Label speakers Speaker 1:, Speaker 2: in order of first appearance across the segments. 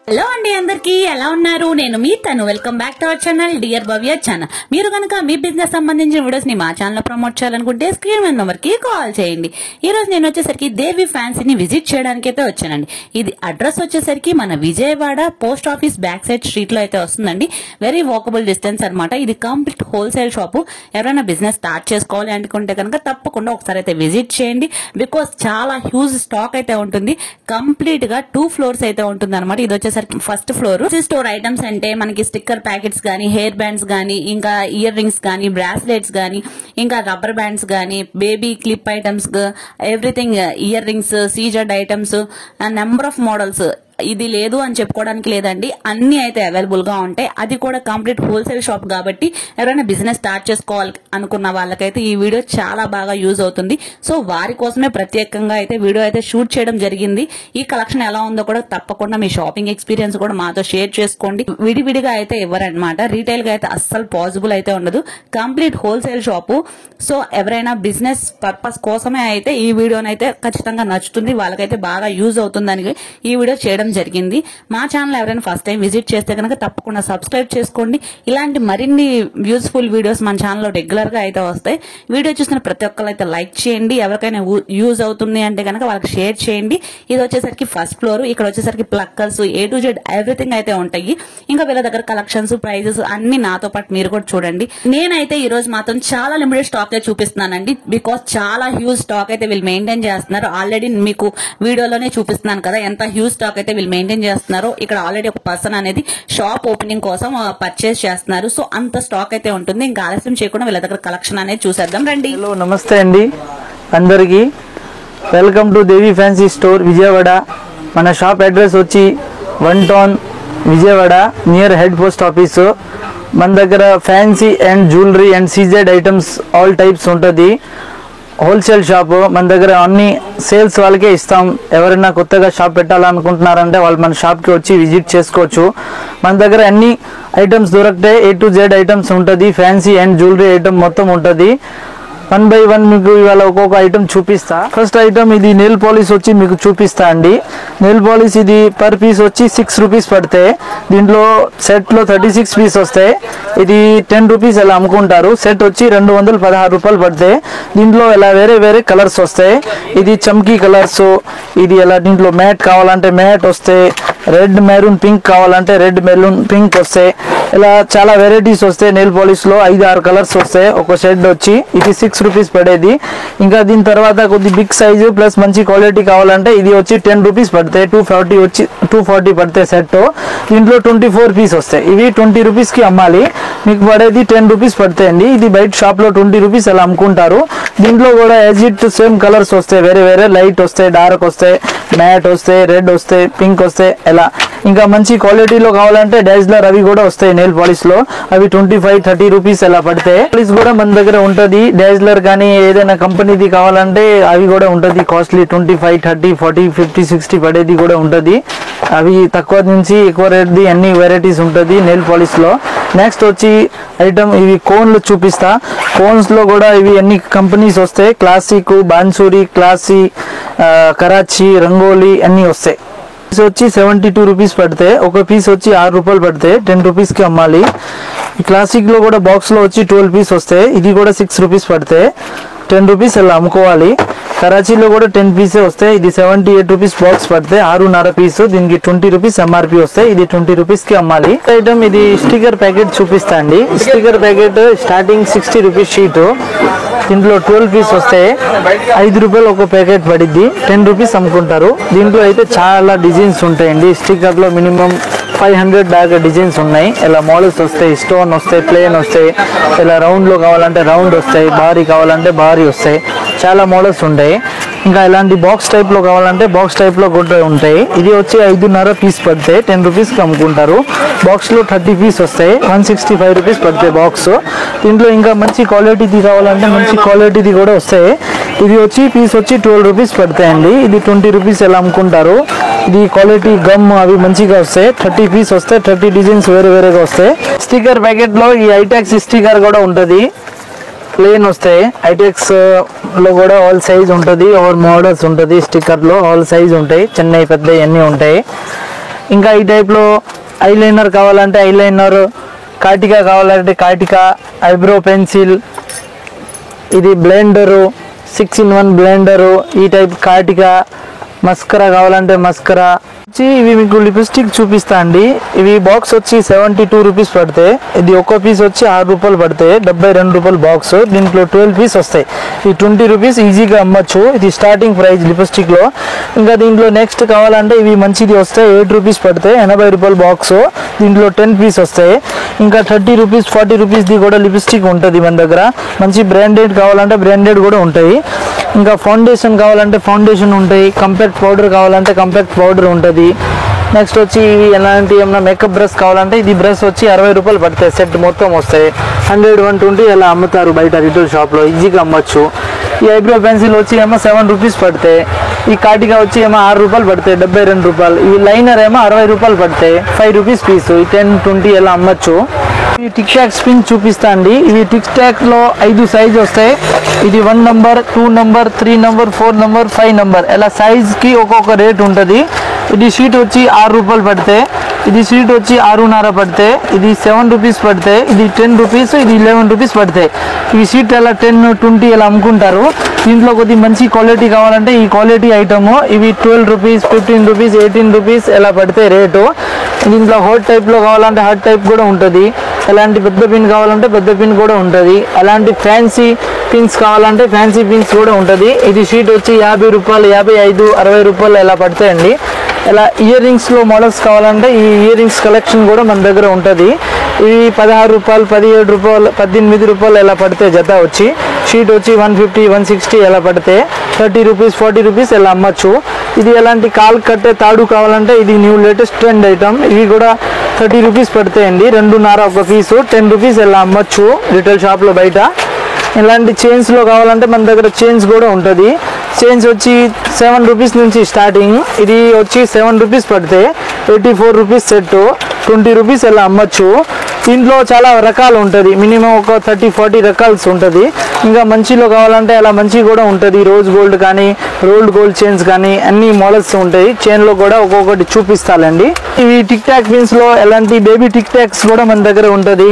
Speaker 1: Hello అండి, అందరికి ఎలా ఉన్నారు? నేను మీ తను. Welcome back to our channel dear Bhavya channel. మీరు కనుక మీ బిజినెస్ సంబంధించిన వీడియోస్ ని మా ఛానల్ లో ప్రమోట్ చేయాలనుకుంటే స్క్రీన్ మీద నంబర్ కి కాల్ చేయండి. ఈ రోజు నేను వచ్చేసరికి దేవి ఫ్యాన్సీని విజిట్ చేయడానికి అయితే వచ్చానండి. ఇది అడ్రస్ వచ్చేసరికి మన Vijayawada post office back side street లో అయితే వస్తుందండి. వెరీ వాకబుల్ డిస్టెన్స్ అనమాట. ఇది కంప్లీట్ హోల్సేల్ షాపు. ఎవరైనా బిజినెస్ స్టార్ట్ చేసుకోవాలి అనుకుంటే కనుక తప్పకుండా ఒకసారి అయితే విజిట్ చేయండి. బికాస్ చాలా హ్యూజ్ స్టాక్ అయితే ఉంటుంది. కంప్లీట్ గా 2 ఫ్లోర్స్ అయితే ఉంటుంది అనమాట. ఇది వచ్చేసరికి ఫస్ట్ ఫ్లోర్ స్టోర్ ఐటమ్స్ అంటే మనకి స్టిక్కర్ ప్యాకెట్స్ గానీ, హెయిర్ బ్యాండ్స్ గానీ, ఇంకా ఇయర్ రింగ్స్ గానీ, బ్రాస్లెట్స్ గానీ, ఇంకా రబ్బర్ బ్యాండ్స్ గానీ, baby clip items, everything, earrings, సీజర్డ్ ఐటమ్స్, నెంబర్ ఆఫ్ మోడల్స్. ఇది లేదు అని చెప్పుకోవడానికి లేదండి, అన్ని అయితే అవైలబుల్ గా ఉంటాయి. అది కూడా కంప్లీట్ హోల్సేల్ షాప్ కాబట్టి ఎవరైనా బిజినెస్ స్టార్ట్ చేసుకోవాలి అనుకున్న వాళ్ళకైతే ఈ వీడియో చాలా బాగా యూజ్ అవుతుంది. సో వారి కోసమే ప్రత్యేకంగా అయితే వీడియో అయితే షూట్ చేయడం జరిగింది. ఈ కలెక్షన్ ఎలా ఉందో కూడా తప్పకుండా మీ షాపింగ్ ఎక్స్పీరియన్స్ కూడా మాతో షేర్ చేసుకోండి. విడివిడిగా అయితే ఇవ్వరనమాట. రీటైల్ గా అయితే అస్సలు పాసిబుల్ అయితే ఉండదు. Complete wholesale shop. సో ఎవరైనా బిజినెస్ పర్పస్ కోసమే అయితే ఈ వీడియోనైతే ఖచ్చితంగా నచ్చుతుంది, వాళ్ళకైతే బాగా యూజ్ అవుతుందని ఈ వీడియో చేయడం జరిగింది. మా ఛానల్ ఎవరైనా ఫస్ట్ టైం విజిట్ చేస్తే కనుక తప్పకుండా సబ్స్క్రైబ్ చేసుకోండి. ఇలాంటి మరిన్ని యూస్ఫుల్ వీడియోస్ మన ఛానల్లో రెగ్యులర్ గా అయితే వస్తాయి. వీడియో చూసిన ప్రతి ఒక్కరు అయితే లైక్ చేయండి. ఎవరికైనా యూజ్ అవుతుంది అంటే కనుక వాళ్ళకి షేర్ చేయండి. ఇది వచ్చేసరికి ఫస్ట్ ఫ్లోర్. ఇక్కడ వచ్చేసరికి pluckers, A to Z everything అయితే ఉంటాయి. ఇంకా వీళ్ళ దగ్గర కలెక్షన్స్, ప్రైజెస్ అన్ని నాతో పాటు మీరు కూడా చూడండి. నేనైతే ఈ రోజు మాత్రం చాలా లిమిటెడ్ స్టాక్ అయితే చూపిస్తున్నానండి. బికాస్ చాలా హ్యూజ్ స్టాక్ అయితే వీళ్ళు మెయింటైన్ చేస్తున్నారు. ఆల్రెడీ మీకు వీడియోలోనే చూపిస్తున్నాను కదా ఎంత హ్యూజ్ స్టాక్ అయితే వీళ్ళు మెయింటైన్ చేస్తున్నారు. ఇక్కడ ఆల్రెడీ ఒక పర్సన్ అనేది షాప్ ఓపెనింగ్ కోసం పర్చేస్ చేస్తున్నారు. సో అంత స్టాక్ అయితే ఉంటుంది. ఇంకా ఆలస్యం చేయకుండా వీళ్ళ దగ్గర కలెక్షన్ అనేది చూసేద్దాం రండి.
Speaker 2: హలో, నమస్తే అండి అందరికి. Welcome to Devi fancy store Vijayawada. మన షాప్ అడ్రస్ వచ్చి 1 town Vijayawada, near head post office. మన దగ్గర fancy and jewellery and CZ items all types ఉంటుంది. Wholesale shop. మన దగ్గర అన్ని సేల్స్ వాళ్ళకే ఇస్తాం. ఎవరైనా కొత్తగా షాప్ పెట్టాలనుకుంటున్నారంటే వాళ్ళు మన షాప్కి వచ్చి విజిట్ చేసుకోవచ్చు. మన దగ్గర అన్ని ఐటమ్స్ దొరుకుతాయి. A to Z ఐటమ్స్ ఉంటుంది. ఫ్యాన్సీ అండ్ జ్యువెలరీ ఐటమ్ మొత్తం ఉంటుంది. 1 by 1 మీకు ఇవాళ ఒక్కొక్క ఐటమ్ చూపిస్తా. ఫస్ట్ ఐటమ్ ఇది నెయిల్ పాలిష్ వచ్చి మీకు చూపిస్తా అండి. నెయిల్ పాలిష్ ఇది పర్ పీస్ వచ్చి 6 రూపీస్ పడతాయి. దీంట్లో సెట్ లో 36 పీస్ వస్తాయి. ఇది 10 రూపీస్ అలా అమ్ముకుంటారు. సెట్ వచ్చి 216 రూపాయలు పడతాయి. దీంట్లో ఇలా వేరే వేరే కలర్స్ వస్తాయి. ఇది చమ్కీ కలర్స్, ఇది ఎలా దీంట్లో మ్యాట్ కావాలంటే మ్యాట్ వస్తాయి, రెడ్ మెరూన్ పింక్ కావాలంటే రెడ్ మెరూన్ పింక్ వస్తాయి. ఇలా చాలా వెరైటీస్ వస్తాయి. నెయిల్ పాలిష్ లో 5-6 కలర్స్ వస్తాయి. ఒక షెడ్ వచ్చి ఇది 6 రూపీస్ పడేది. ఇంకా దీని తర్వాత కొద్ది బిగ్ సైజు ప్లస్ మంచి క్వాలిటీ కావాలంటే ఇది వచ్చి 10 రూపీస్ పడతాయి. 240 పడతాయి సెట్. దీంట్లో 24 పీస్ వస్తాయి. ఇవి 20 రూపీస్ కి అమ్మాలి. మీకు పడేది 10 రూపీస్ పడతాయండి. ఇది బయట షాప్ లో 20 రూపీస్ అలా అమ్ముకుంటారు. దీంట్లో కూడా యాజ్ ఇట్ సేమ్ కలర్స్ వస్తాయి. వేరే వేరే లైట్ వస్తాయి, డార్క్ వస్తాయి, మ్యాట్ వస్తాయి, రెడ్ వస్తాయి, పింక్ వస్తాయి. ఎలా ఇంకా మంచి క్వాలిటీలో కావాలంటే డాజ్లర్ అవి కూడా వస్తాయి. నెయిల్ పాలిష్ లో అవి 25-30 రూపీస్ అలా పడతాయి. పాలిష్ కూడా మన దగ్గర ఉంటది. డాజ్లర్ కానీ ఏదైనా కంపెనీది కావాలంటే అవి కూడా ఉంటది. కాస్ట్లీ 25, 30, 40, 50, 60 పడేది కూడా ఉంటది. అవి తక్కువ నుంచి ఎక్కువ రేట్ది అన్ని వెరైటీస్ ఉంటది నెయిల్ పాలిష్ లో. నెక్స్ట్ వచ్చి ఐటమ్ ఇవి కోన్లు చూపిస్తా. కోన్స్ లో కూడా ఇవి అన్ని కంపెనీస్ వస్తాయి. క్లాసిక్, బాన్సూరి, క్లాసీ, కరాచీ, రంగోలీ అన్ని వస్తాయి. వచ్చి 72 రూపీస్ పడతాయి. ఒక పీస్ వచ్చి 6 రూపాయలు పడతాయి. 10 రూపీస్ కి అమ్మాలి. క్లాసిక్ లో కూడా బాక్స్ లో వచ్చి 12 పీస్ వస్తాయి. ఇది కూడా 6 రూపీస్ పడతాయి. 10 రూపీస్ అలా అమ్ముకోవాలి. కరాచీలో కూడా 10 పీసే వస్తాయి. ఇది 78 రూపీస్ బాక్స్ పడతాయి. 6.5 పీసు. దీనికి 20 రూపీస్ MRP వస్తాయి. ఇది 20 రూపీస్ కి అమ్మాలి. ఐటమ్ ఇది స్టిక్కర్ ప్యాకెట్ చూపిస్తా అండి. Sticker packet starting 60 rupees sheet. దీంట్లో 12 పీస్ వస్తాయి. 5 రూపాయలు ఒక ప్యాకెట్ పడిద్ది. 10 రూపీస్ అమ్ముకుంటారు. దీంట్లో అయితే చాలా డిజైన్స్ ఉంటాయండి. స్టిక్కర్ లో మినిమం 500 దాకా డిజైన్స్ ఉన్నాయి. ఇలా మోడల్స్ వస్తాయి, స్టోన్ వస్తాయి, ప్లేన్ వస్తాయి, ఇలా రౌండ్ లో కావాలంటే రౌండ్ వస్తాయి, భారీ కావాలంటే భారీ వస్తాయి. చాలా మోడల్స్ ఉంటాయి. ఇంకా ఇలాంటి బాక్స్ టైప్ లో కావాలంటే బాక్స్ టైప్ లో కూడా ఉంటాయి. ఇది వచ్చి 5.5 పీస్ పడతాయి. 10 రూపీస్ కి అమ్ముకుంటారు. బాక్స్ లో 30 పీస్ వస్తాయి. 165 రూపీస్ పడతాయి బాక్స్. దీంట్లో ఇంకా మంచి క్వాలిటీది కావాలంటే మంచి క్వాలిటీది కూడా వస్తాయి. ఇది వచ్చి పీస్ వచ్చి 12 రూపీస్ పడతాయండి. ఇది 20 రూపీస్ ఎలా అమ్ముకుంటారు. ఇది క్వాలిటీ గమ్ అవి మంచిగా వస్తాయి. 30 పీస్ వస్తాయి. 30 డిజైన్స్ వేరే వేరేగా వస్తాయి. స్టిక్కర్ ప్యాకెట్ లో ఈ ఐటాక్స్ స్టిక్కర్ కూడా ఉంటది. ప్లేన్ వస్తాయి. ఐటెక్స్ లో కూడా ఆల్ సైజ్ ఉంటుంది. ఆల్ మోడల్స్ ఉంటుంది. స్టిక్కర్ లో ఆల్ సైజ్ ఉంటాయి. చిన్నవి పెద్దవి అన్నీ ఉంటాయి. ఇంకా ఈ టైప్లో ఐలైనర్ కావాలంటే ఐలైనర్, కాటికా కావాలంటే కాటికా, ఐబ్రో పెన్సిల్, ఇది బ్లెండరు, 6-in-1 బ్లెండరు, ఈ టైప్ కాటికా, మస్కరా కావాలంటే మస్కరా వచ్చి ఇవి మీకు లిప్స్టిక్ చూపిస్తా అండి. ఇవి బాక్స్ వచ్చి 72 రూపీస్ పడతాయి. ఇది ఒక్కో పీస్ వచ్చి 6 రూపాయలు పడతాయి. 72 రూపాయలు బాక్స్. దీంట్లో 12 పీస్ వస్తాయి. ఈ 20 రూపీస్ ఈజీగా అమ్మచ్చు. ఇది స్టార్టింగ్ ప్రైస్ లిప్స్టిక్ లో. ఇంకా దీంట్లో నెక్స్ట్ కావాలంటే ఇవి మంచిది వస్తాయి. 8 రూపీస్ పడతాయి. 80 రూపాయలు బాక్స్. దీంట్లో 10 పీస్ వస్తాయి. ఇంకా 30 రూపీస్ 40 రూపీస్ ది కూడా లిప్స్టిక్ ఉంటుంది మన దగ్గర. మంచి బ్రాండెడ్ కావాలంటే బ్రాండెడ్ కూడా ఉంటాయి. ఇంకా ఫౌండేషన్ కావాలంటే ఫౌండేషన్ ఉంటాయి. కంపాక్ట్ పౌడర్ కావాలంటే కంపాక్ట్ పౌడర్ ఉంటుంది. నెక్స్ట్ వచ్చి ఇవి ఎలాంటి ఏమన్నా మేకప్ బ్రష్ కావాలంటే ఇది బ్రష్ వచ్చి 60 రూపాయలు పడతాయి. సెట్ మొత్తం వస్తాయి. 100-120 ఇలా అమ్ముతారు బయట రిటైల్ షాప్లో. ఈజీగా అమ్మచ్చు. ఈ ఐబ్రో పెన్సిల్ వచ్చి ఏమో 7 రూపీస్ పడతాయి. ఈ కాటిగా వచ్చి ఏమో 6 రూపాయలు పడతాయి. 72 రూపాయలు. ఈ లైనర్ ఏమో 60 రూపాయలు పడతాయి. 5 రూపీస్ పీసు. 10-20 ఇలా అమ్మచ్చు. ఈ టిక్ టాక్ స్పిన్ చూపిస్తా అండి. ఇవి టిక్ టాక్ లో 5 సైజ్ వస్తాయి. ఇది 1 number, 2 number, 3 number, 4 number, 5 number ఇలా సైజ్ కి ఒక్కొక్క రేట్ ఉంటుంది. ఇది షీట్ వచ్చి 6 రూపాయలు పడతాయి. ఇది షీట్ వచ్చి 6.5 పడతాయి. ఇది 7 రూపీస్ పడతాయి. ఇది 10 రూపీస్, ఇది 11 రూపీస్ పడతాయి. ఈ షీట్ అలా 10-20 ఇలా అమ్ముకుంటారు. దీంట్లో కొద్ది మంచి క్వాలిటీ కావాలంటే ఈ క్వాలిటీ ఐటమ్ ఇవి 12 రూపీస్, 15 రూపీస్, 18 రూపీస్ ఇలా పడతాయి రేటు. దీంట్లో హాట్ టైప్ లో కావాలంటే హాట్ టైప్ కూడా ఉంటుంది. ఎలాంటి పెద్ద పిన్ కావాలంటే పెద్ద పిన్ కూడా ఉంటుంది. అలాంటి ఫ్యాన్సీ పిన్స్ కావాలంటే ఫ్యాన్సీ పిన్స్ కూడా ఉంటుంది. ఇది షీట్ వచ్చి 50 రూపాయలు, 55, 60 రూపాయలు ఇలా పడతాయండి. ఇలా ఇయర్ రింగ్స్ లో మోడల్స్ కావాలంటే ఈ ఇయర్ రింగ్స్ కలెక్షన్ కూడా మన దగ్గర ఉంటుంది. ఇవి 16 రూపాయలు, 17 రూపాయలు, 18 రూపాయలు ఇలా పడితే జత వచ్చి షీట్ వచ్చి 150, 160 ఎలా పడితే 30 రూపీస్, 40 రూపీస్ ఇలా అమ్మచ్చు. ఇది ఎలాంటి కాల్ కట్టే తాడు కావాలంటే ఇది న్యూ లేటెస్ట్ ట్రెండ్ ఐటమ్. ఇవి కూడా 30 రూపీస్ పడతాయండి. 2.5 ఒక పీసు 10 రూపీస్ ఇలా అమ్మచ్చు రిటైల్ షాప్ లో బయట. ఇలాంటి చైన్స్ లో కావాలంటే మన దగ్గర చైన్స్ కూడా ఉంటుంది. చైన్స్ వచ్చి 7 రూపీస్ నుంచి స్టార్టింగ్. ఇది వచ్చి 7 రూపీస్ పడితే 84 రూపీస్ సెట్, 20 రూపీస్ ఇలా అమ్మచ్చు. దీంట్లో చాలా రకాలు ఉంటుంది. మినిమం ఒక 30-40 రకాల్స్ ఉంటుంది. ఇంకా మంచిలో కావాలంటే అలా మంచి కూడా ఉంటుంది. రోజ్ గోల్డ్ కానీ రోల్డ్ గోల్డ్ చైన్స్ కానీ అన్ని మోడల్స్ ఉంటాయి. చైన్ లో కూడా ఒక్కొక్కటి చూపిస్తానండి. ఇవి టిక్ టాక్ పిన్స్ లో ఎలాంటి బేబీ టిక్ టాక్స్ కూడా మన దగ్గర ఉంటుంది.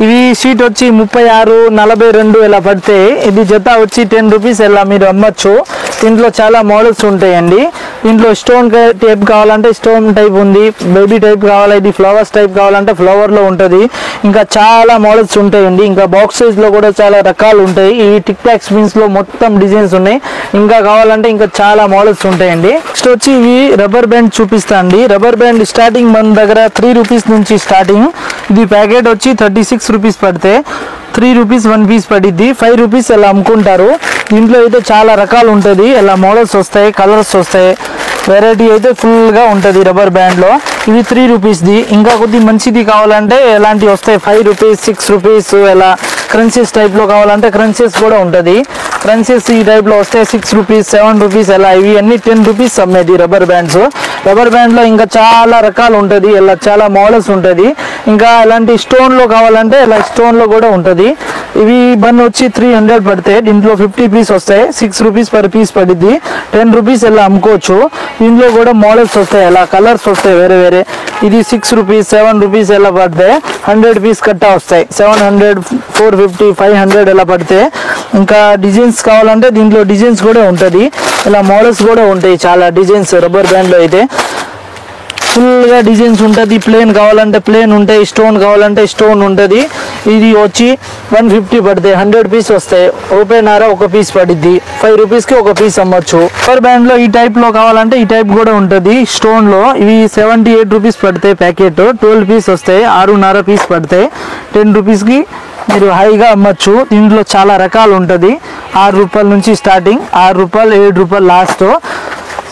Speaker 2: ఇవి షీట్ వచ్చి 36, 42 ఇలా పడితే ఇది జత వచ్చి 10 రూపీస్ ఇలా మీరు అమ్మచ్చు. దీంట్లో చాలా మోడల్స్ ఉంటాయండి. దీంట్లో స్టోన్ టైప్ కావాలంటే స్టోన్ టైప్ ఉంది. బేబీ టైప్ కావాలి, ఇది ఫ్లవర్స్ టైప్ కావాలంటే ఫ్లవర్ లో ఉంటుంది. ఇంకా చాలా మోడల్స్ ఉంటాయండి. ఇంకా బాక్సెస్ లో కూడా చాలా రకాలు ఉంటాయి. ఈ టిక్ టాక్ స్పిన్స్ లో మొత్తం డిజైన్స్ ఉన్నాయి. ఇంకా కావాలంటే ఇంకా చాలా మోడల్స్ ఉంటాయండి. నెక్స్ట్ వచ్చి ఇవి రబ్బర్ బ్యాండ్ చూపిస్తా అండి. రబ్బర్ బ్యాండ్ స్టార్టింగ్ మన దగ్గర 3 రూపీస్ నుంచి స్టార్టింగ్. ఇది ప్యాకెట్ వచ్చి 36 రూపీస్ పడితే 3 రూపీస్ 1 పీస్ పడిద్ది. 5 రూపీస్ ఇలా అమ్ముకుంటారు. దీంట్లో అయితే చాలా రకాలు ఉంటుంది. ఇలా మోడల్స్ వస్తాయి, కలర్స్ వస్తాయి, వెరైటీ అయితే ఫుల్ గా ఉంటుంది రబ్బర్ బ్యాండ్ లో. ఇవి 3 రూపీస్ ది. ఇంకా కొద్ది మంచిది కావాలంటే ఎలాంటివి వస్తాయి 5 రూపీస్, 6 రూపీస్ ఇలా. క్రంచెస్ టైప్ లో కావాలంటే క్రంచెస్ కూడా ఉంటుంది. క్రంచెస్ ఈ టైప్ లో వస్తాయి 6 రూపీస్, 7 రూపీస్ ఎలా. ఇవి అన్ని 10 రూపీస్ అమ్మేది రబ్బర్ బ్యాండ్స్. రబ్బర్ బ్యాండ్ లో ఇంకా చాలా రకాలు ఉంటుంది. ఇలా చాలా మోడల్స్ ఉంటుంది. ఇంకా ఇలాంటి స్టోన్ లో కావాలంటే ఇలా స్టోన్ లో కూడా ఉంటుంది. ఇవి బన్ వచ్చి 300 పడితే దీంట్లో 50 పీస్ వస్తాయి. 6 రూపీస్ పర్ పీస్ పడిద్ది. 10 రూపీస్ ఇలా అమ్ముకోవచ్చు. దీంట్లో కూడా మోడల్స్ వస్తాయి, అలా కలర్స్ వస్తాయి వేరే వేరే. ఇది 6 రూపీస్, 7 రూపీస్ ఎలా పడితే 100 పీస్ కట్టా వస్తాయి. 700, 450, 500 ఎలా పడితే. ఇంకా డిజైన్స్ కావాలంటే దీంట్లో డిజైన్స్ కూడా ఉంటుంది. ఇలా మోడల్స్ కూడా ఉంటాయి చాలా డిజైన్స్ రబ్బర్ బ్యాండ్ లో అయితే. ఫుల్ గా డిజైన్స్ ఉంటుంది. ప్లేన్ కావాలంటే ప్లేన్ ఉంటాయి, స్టోన్ కావాలంటే స్టోన్ ఉంటుంది. ఇది వచ్చి 150 పడితే 100 పీస్ వస్తాయి. రూపాయిన్నర ఒక పీస్ పడిద్ది. 5 రూపీస్ కి ఒక పీస్ అమ్మచ్చు. రబ్బర్ బ్యాండ్ లో ఈ టైప్ లో కావాలంటే ఈ టైప్ కూడా ఉంటుంది. స్టోన్ లో ఇవి 78 రూపీస్ పడతాయి ప్యాకెట్. 12 పీస్ వస్తాయి. 6.5 పీస్ పడతాయి. 10 రూపీస్ కి మీరు హైగా అమ్మచ్చు. దీంట్లో చాలా రకాలు ఉంటుంది. 6 రూపాయల నుంచి స్టార్టింగ్, 6 రూపాయలు, 7 రూపాయలు last.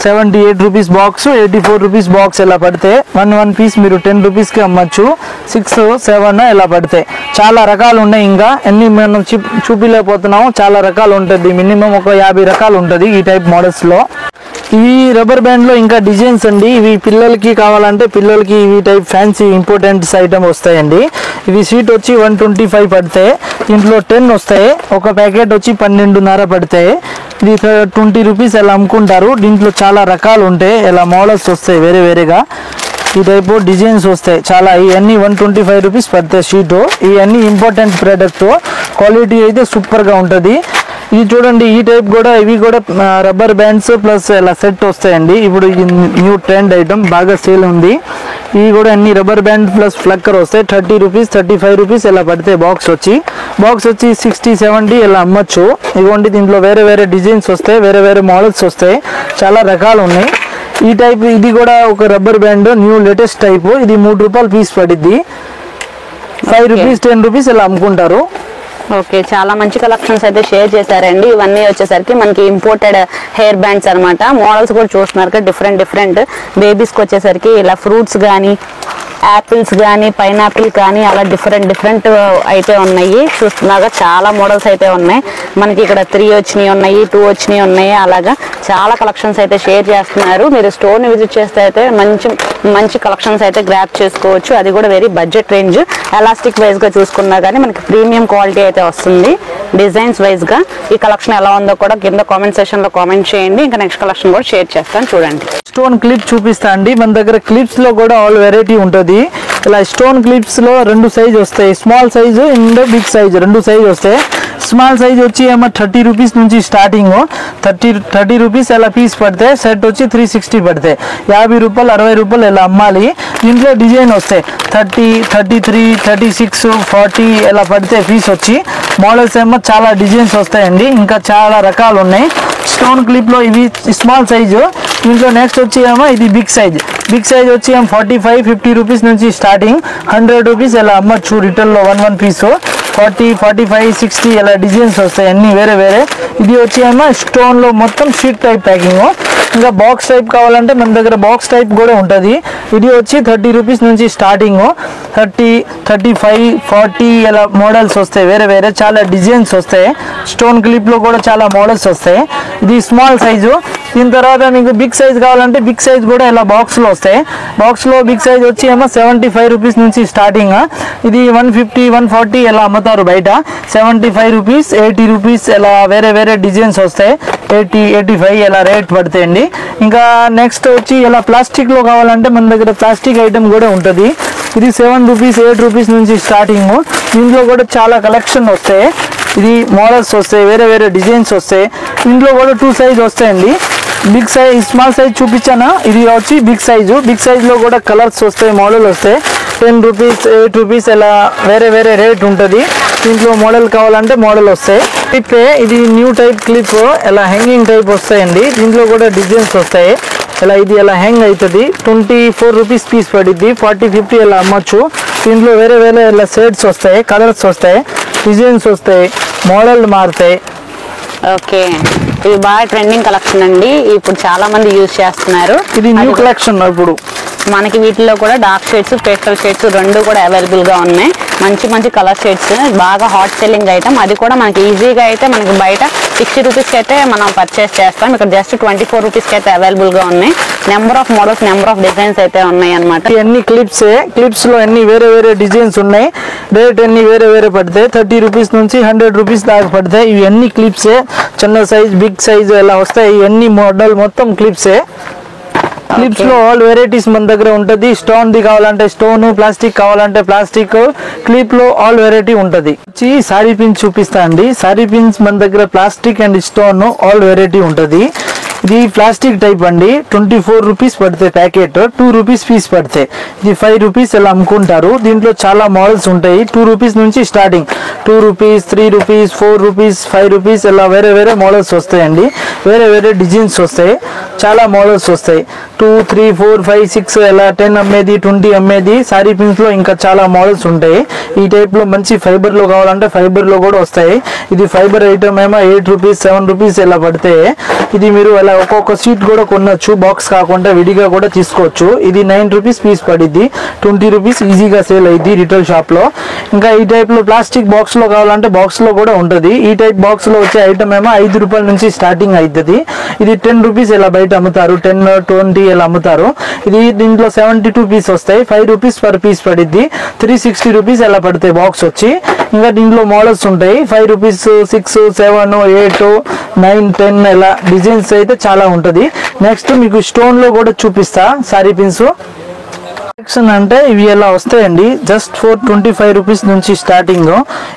Speaker 2: 78 rupees box, 84 rupees box ఇలా పడితే 1 పీస్ మీరు 10 రూపీస్ కి అమ్మచ్చు. 6, 7 ఇలా పడతాయి. చాలా రకాలు ఉన్నాయి. ఇంకా అన్ని మనం చూపిలేకపోతున్నాము. చాలా రకాలు ఉంటుంది. మినిమం ఒక 50 రకాలు ఉంటుంది ఈ టైప్ మోడల్స్ లో. ఇవి రబ్బర్ బ్యాండ్ లో ఇంకా డిజైన్స్ అండి. ఇవి పిల్లలకి కావాలంటే పిల్లలకి ఇవి టైప్ ఫ్యాన్సీ ఇంపార్టెంట్స్ ఐటమ్ వస్తాయండి. ఇవి షీట్ వచ్చి 125 పడతాయి. దీంట్లో 10 వస్తాయి. ఒక ప్యాకెట్ వచ్చి 12.5 పడతాయి. ఇది 20 రూపీస్ ఎలా అమ్ముకుంటారు. దీంట్లో చాలా రకాలు ఉంటాయి. ఇలా మోడల్స్ వస్తాయి వేరే వేరేగా. ఈ టైపు డిజైన్స్ వస్తాయి చాలా. ఇవన్నీ 125 రూపీస్ పడతాయి షీటు. ఇవన్నీ ఇంపార్టెంట్ ప్రోడక్ట్, క్వాలిటీ అయితే సూపర్గా ఉంటుంది. ఇది చూడండి, ఈ టైప్ కూడా ఇవి కూడా రబ్బర్ బ్యాండ్స్ ప్లస్ ఇలా సెట్ వస్తాయండి. ఇప్పుడు ఈ న్యూ ట్రెండ్ ఐటమ్ బాగా సేల్ ఉంది. ఇవి కూడా అన్ని రబ్బర్ బ్యాండ్ ప్లస్ ఫ్లక్కర్ వస్తాయి. 30 రూపీస్ 35 రూపీస్ ఇలా పడతాయి. బాక్స్ వచ్చి 60 70 ఇలా అమ్మచ్చు. ఇదిగోండి, దీంట్లో వేరే వేరే డిజైన్స్ వస్తాయి, వేరే వేరే మోడల్స్ వస్తాయి, చాలా రకాలు ఉన్నాయి. ఈ టైప్ ఇది కూడా ఒక rubber band new latest type. ఇది 3 రూపాయలు పీస్ పడిద్ది. 5 రూపీస్ 10 రూపీస్ ఇలా అమ్ముకుంటారు.
Speaker 1: ఓకే, చాలా మంచి కలెక్షన్స్ అయితే షేర్ చేశారండి. ఇవన్నీ వచ్చేసరికి మనకి ఇంపోర్టెడ్ హెయిర్ బ్యాండ్స్ అనమాట. మోడల్స్ కూడా చూస్తున్నారు, డిఫరెంట్ బేబీస్కి వచ్చేసరికి ఇలా ఫ్రూట్స్ కానీ, యాపిల్స్ కానీ, పైనాపిల్ కానీ అలా డిఫరెంట్ అయితే ఉన్నాయి. చూస్తున్నాగా చాలా మోడల్స్ అయితే ఉన్నాయి. మనకి ఇక్కడ 3 వచ్చినాయి ఉన్నాయి, 2 వచ్చినాయి ఉన్నాయి. అలాగా చాలా కలెక్షన్స్ అయితే షేర్ చేస్తున్నారు. మీరు స్టోర్ని విజిట్ చేస్తే అయితే మంచి కలెక్షన్స్ అయితే గ్రాప్ చేసుకోవచ్చు. అది కూడా very budget range. Elastic wise గా చూసుకున్నా కానీ మనకి ప్రీమియం క్వాలిటీ అయితే వస్తుంది. డిజైన్స్ వైజ్ గా ఈ కలెక్షన్ ఎలా ఉందో కూడా కింద కామెంట్ సెక్షన్ లో కామెంట్ చేయండి. ఇంకా నెక్స్ట్ కలెక్షన్ కూడా షేర్ చేస్తాను, చూడండి.
Speaker 2: స్టోన్ క్లిప్ చూపిస్తా అండి. మన దగ్గర క్లిప్స్ లో కూడా ఆల్ వెరైటీ ఉంటుంది. ఇలా స్టోన్ క్లిప్స్ లో 2 సైజ్ వస్తాయి, small size and big size 2 size వస్తాయి. స్మాల్ సైజ్ వచ్చి ఏమో 30 రూపీస్ నుంచి స్టార్టింగ్. 30 రూపీస్ ఎలా పీస్ పడితే సెట్ వచ్చి 360 పడితే 50 రూపాయలు 60 రూపాయలు ఇలా అమ్మాలి. దీంట్లో డిజైన్ వస్తాయి 30, 33, 36, 40 ఇలా పడితే పీస్ వచ్చి. మోడల్స్ ఏమో చాలా డిజైన్స్ వస్తాయండి, ఇంకా చాలా రకాలు ఉన్నాయి. స్టోన్ క్లిప్ లో ఇవి స్మాల్ సైజు. దీంట్లో నెక్స్ట్ వచ్చి ఏమో ఇది బిగ్ సైజ్ వచ్చి ఏమో 45, 50 రూపీస్ నుంచి స్టార్టింగ్. 100 రూపీస్ ఇలా అమ్మచ్చు రిటైల్ లో 1 పీస్. 40, 45, 60 ఇలా డిజైన్స్ వస్తాయి, అన్ని వేరే వేరే. ఇది వచ్చి ఏమో స్టోన్ లో మొత్తం షీట్ టైప్ ప్యాకింగ్. ఇంకా బాక్స్ టైప్ కావాలంటే మన దగ్గర బాక్స్ టైప్ కూడా ఉంటుంది. ఇది వచ్చి 30 రూపీస్ నుంచి స్టార్టింగ్. 30, 35, 40 ఇలా మోడల్స్ వస్తాయి, వేరే వేరే చాలా డిజైన్స్ వస్తాయి. స్టోన్ క్లిప్ లో కూడా చాలా మోడల్స్ వస్తాయి. ఇది స్మాల్ సైజు. దీని తర్వాత మీకు బిగ్ సైజ్ కావాలంటే బిగ్ సైజ్ కూడా ఇలా బాక్స్ లో వస్తాయి. బాక్స్ లో బిగ్ సైజ్ వచ్చి ఏమో 75 రూపీస్ నుంచి స్టార్టింగ్. ఇది 150, 140 ఇలా అమ్ముతారు బయట. 75 రూపీస్, 80 రూపీస్ ఇలా వేరే వేరే డిజైన్స్ వస్తాయి. 80, 85 ఇలా రేట్ పడతాయండి. ఇంకా నెక్స్ట్ వచ్చి ఇలా ప్లాస్టిక్ లో కావాలంటే మన దగ్గర ప్లాస్టిక్ ఐటమ్ కూడా ఉంటుంది. ఇది 7 రూపీస్, 8 రూపీస్ నుంచి స్టార్టింగ్. దీంట్లో కూడా చాలా కలెక్షన్ వస్తాయి. ఇది మోడల్స్ వస్తాయి, వేరే వేరే డిజైన్స్ వస్తాయి. ఇంట్లో కూడా 2 సైజ్ వస్తాయండి. బిగ్ సైజ్, స్మాల్ సైజ్ చూపించానా, ఇది వచ్చి బిగ్ సైజు. బిగ్ సైజ్ లో కూడా కలర్స్ వస్తాయి, మోడల్ వస్తాయి. 10 రూపీస్, 8 రూపీస్ ఇలా వేరే వేరే రేట్ ఉంటుంది. దీంట్లో మోడల్ కావాలంటే మోడల్ వస్తాయి. క్లిప్ ఇది న్యూ టైప్ క్లిప్, ఇలా హ్యాంగింగ్ టైప్ వస్తాయండి. దీంట్లో కూడా డిజైన్స్ వస్తాయి. ఇలా ఇది ఇలా హ్యాంగ్ అవుతుంది. 24 రూపీస్ పీస్ పడిద్ది. 40, 50 ఇలా అమ్మచ్చు. దీంట్లో వేరే వేరే ఇలా షేడ్స్ వస్తాయి, కలర్స్ వస్తాయి, డిజైన్స్ వస్తాయి, మోడల్ మారుతాయి.
Speaker 1: ఓకే, ఇది బాగా ట్రెండింగ్ కలెక్షన్ అండి. ఇప్పుడు చాలా మంది యూజ్ చేస్తున్నారు.
Speaker 2: ఇది న్యూ కలెక్షన్. ఇప్పుడు
Speaker 1: మనకి వీటిలో కూడా డార్క్ షేడ్స్, పేస్టల్ షేడ్స్ 2 కూడా అవైలబుల్ గా ఉన్నాయి. మంచి కలర్ షేడ్స్, బాగా హాట్ సెల్లింగ్ ఐటమ్. అది కూడా మనకి ఈజీగా అయితే మనకి బయట 60 రూపీస్కి అయితే మనం పర్చేస్ చేస్తాం. ఇక్కడ జస్ట్ 24 రూపీస్కి అయితే అవైలబుల్ గా ఉన్నాయి. Number of models, number of designs అయితే ఉన్నాయి అనమాట.
Speaker 2: ఇవన్నీ క్లిప్స్ లో అన్ని వేరే వేరే డిజైన్స్ ఉన్నాయి. రేట్ అన్ని వేరే వేరే పడతాయి. 30 రూపీస్ నుంచి 100 రూపీస్ దాకా పడతాయి. ఇవన్నీ క్లిప్సే, చిన్న సైజ్, బిగ్ సైజ్ ఇలా వస్తాయి. ఇవన్నీ మోడల్ మొత్తం క్లిప్సే. క్లిప్స్ లో ఆల్ వెరైటీస్ మన దగ్గర ఉంటుంది. స్టోన్ ది కావాలంటే స్టోన్, ప్లాస్టిక్ కావాలంటే ప్లాస్టిక్. క్లిప్ లో ఆల్ వెరైటీ ఉంటది. సారీ పిన్స్ చూపిస్తా అండి. సారీ పిన్స్ మన దగ్గర plastic and stone all variety ఉంటది. ఇది ప్లాస్టిక్ టైప్ అండి. 24 రూపీస్ పడతాయి ప్యాకెట్. 2 రూపీస్ పీస్ పడతాయి. ఇది 5 రూపీస్ ఇలా అమ్ముకుంటారు. దీంట్లో చాలా మోడల్స్ ఉంటాయి. 2 రూపీస్ నుంచి starting. 2 rupees, 3 rupees, 4 rupees, 5 rupees ఇలా వేరే వేరే మోడల్స్ వస్తాయండి. వేరే వేరే డిజైన్స్ వస్తాయి, చాలా మోడల్స్ వస్తాయి. 2, 3, 4, 5, 6 ఇలా 10 అమ్మేది, 20 అమ్మేది. సారీ పిన్స్ లో ఇంకా చాలా మోడల్స్ ఉంటాయి. ఈ టైప్ లో మంచి ఫైబర్ లో కావాలంటే ఫైబర్ లో కూడా వస్తాయి. ఇది ఫైబర్ ఐటమ్ ఏమో 8 రూపీస్, 7 రూపీస్ ఇలా పడితే ఇది మీరు ఇలా ఒక్కొక్క సీట్ కూడా కొనొచ్చు. బాక్స్ కాకుండా విడిగా కూడా తీసుకోవచ్చు. ఇది 9 రూపీస్ పీస్ పడిద్ది. 20 రూపీస్ ఈజీగా సేల్ అయింది రిటైల్ షాప్ లో. ఇంకా ఈ టైప్ లో ప్లాస్టిక్ బాక్స్ లో కావాలంటే బాక్స్ లో కూడా ఉంటది. ఈ టైప్ బాక్స్ లో వచ్చే ఐటమ్ ఏమో 5 రూపాయల నుంచి స్టార్టింగ్ అవుతుంది. ఇది 10 రూపీస్ ఇలా బయట అమ్ముతారు. 10, 20 ఇలా అమ్ముతారు. ఇది దీంట్లో 72 పీస్ వస్తాయి. 5 రూపీస్ పర్ పీస్ పడిద్ది. 360 రూపీస్ ఎలా పడతాయి బాక్స్ వచ్చి. ఇంకా దీంట్లో మోడల్స్ ఉంటాయి. 5 రూపీస్, 6, 7, 8, 9, 10 ఇలా డిజైన్స్ అయితే చాలా ఉంటది. నెక్స్ట్ మీకు స్టోన్ లో కూడా చూపిస్తా సారీ పిన్స్. సెక్షన్ అంటే ఇవి ఎలా వస్తాయండి, జస్ట్ ఫర్ 25 రూపీస్ నుంచి స్టార్టింగ్.